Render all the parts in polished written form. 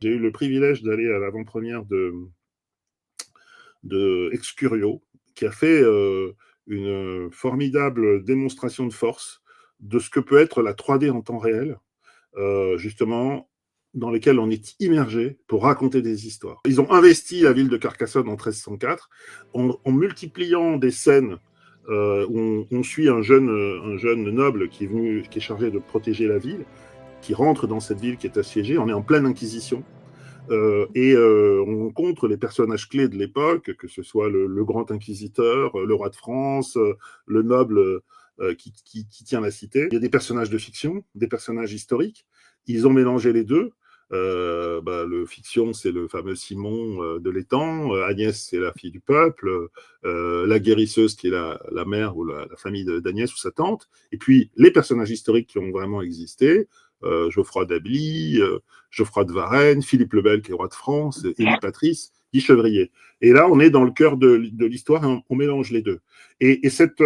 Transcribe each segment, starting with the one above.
J'ai eu le privilège d'aller à l'avant-première de Excurio, qui a fait une formidable démonstration de force de ce que peut être la 3D en temps réel, justement, dans lesquels on est immergé pour raconter des histoires. Ils ont investi la ville de Carcassonne en 1304 en multipliant des scènes où on suit un jeune noble qui est chargé de protéger la ville, qui rentre dans cette ville qui est assiégée. On est en pleine inquisition. On rencontre les personnages clés de l'époque, que ce soit le grand inquisiteur, le roi de France, le noble qui tient la cité. Il y a des personnages de fiction, des personnages historiques. Ils ont mélangé les deux. Le fiction, c'est le fameux Simon de l'étang. Agnès, c'est la fille du peuple. La guérisseuse, qui est la mère ou la famille d'Agnès ou sa tante. Et puis, les personnages historiques qui ont vraiment existé. Geoffroy d'Ably, Geoffroy de Varennes, Philippe le Bel, qui est roi de France, Élie Patrice, Guy Chevrier. Et là, on est dans le cœur de l'histoire et on mélange les deux. Et cette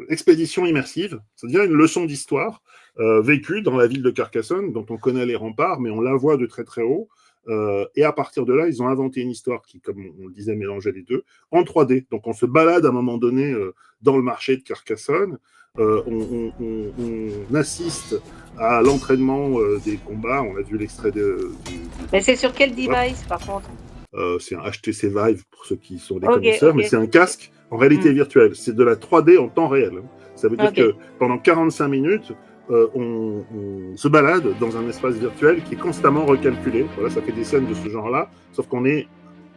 expédition immersive, ça devient une leçon d'histoire vécue dans la ville de Carcassonne, dont on connaît les remparts, mais on la voit de très très haut. Et à partir de là, ils ont inventé une histoire qui, comme on le disait, mélangeait les deux, en 3D. Donc on se balade à un moment donné dans le marché de Carcassonne, on assiste à l'entraînement des combats. On a vu l'extrait Mais c'est sur quel device, par contre? C'est un HTC Vive pour ceux qui sont des connaisseurs, mais c'est un casque en réalité Mm. virtuelle. C'est de la 3D en temps réel. Ça veut dire que pendant 45 minutes, on se balade dans un espace virtuel qui est constamment recalculé. Voilà, ça fait des scènes de ce genre-là, sauf qu'on est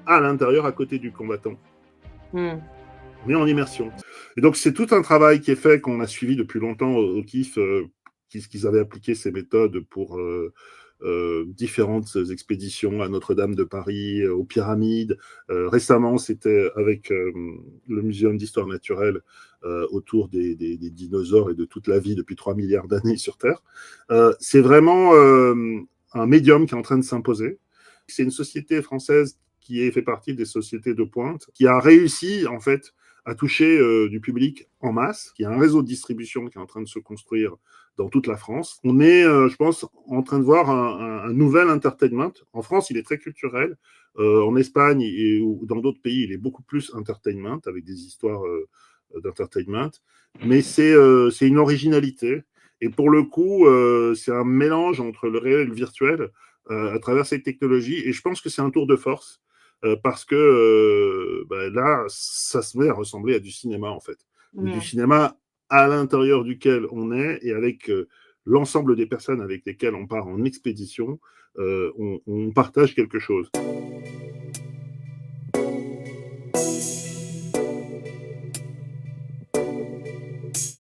à l'intérieur, à côté du combattant. On est en immersion. Et donc, c'est tout un travail qui est fait, qu'on a suivi depuis longtemps au KIF, qu'ils avaient appliqué ces méthodes pour différentes expéditions à Notre-Dame de Paris, aux pyramides. Récemment, c'était avec le Muséum d'histoire naturelle autour des dinosaures et de toute la vie depuis 3 milliards d'années sur Terre. C'est vraiment un médium qui est en train de s'imposer. C'est une société française qui fait partie des sociétés de pointe, qui a réussi, en fait, à toucher du public en masse, qui a un réseau de distribution qui est en train de se construire dans toute la France. On est, je pense, en train de voir un nouvel entertainment. En France, il est très culturel. En Espagne ou dans d'autres pays, il est beaucoup plus entertainment, avec des histoires d'entertainment. Mais c'est une originalité. Et pour le coup, c'est un mélange entre le réel et le virtuel à travers cette technologie. Et je pense que c'est un tour de force parce que là, ça se met à ressembler à du cinéma, en fait. Du cinéma à l'intérieur duquel on est et avec l'ensemble des personnes avec lesquelles on part en expédition, on partage quelque chose.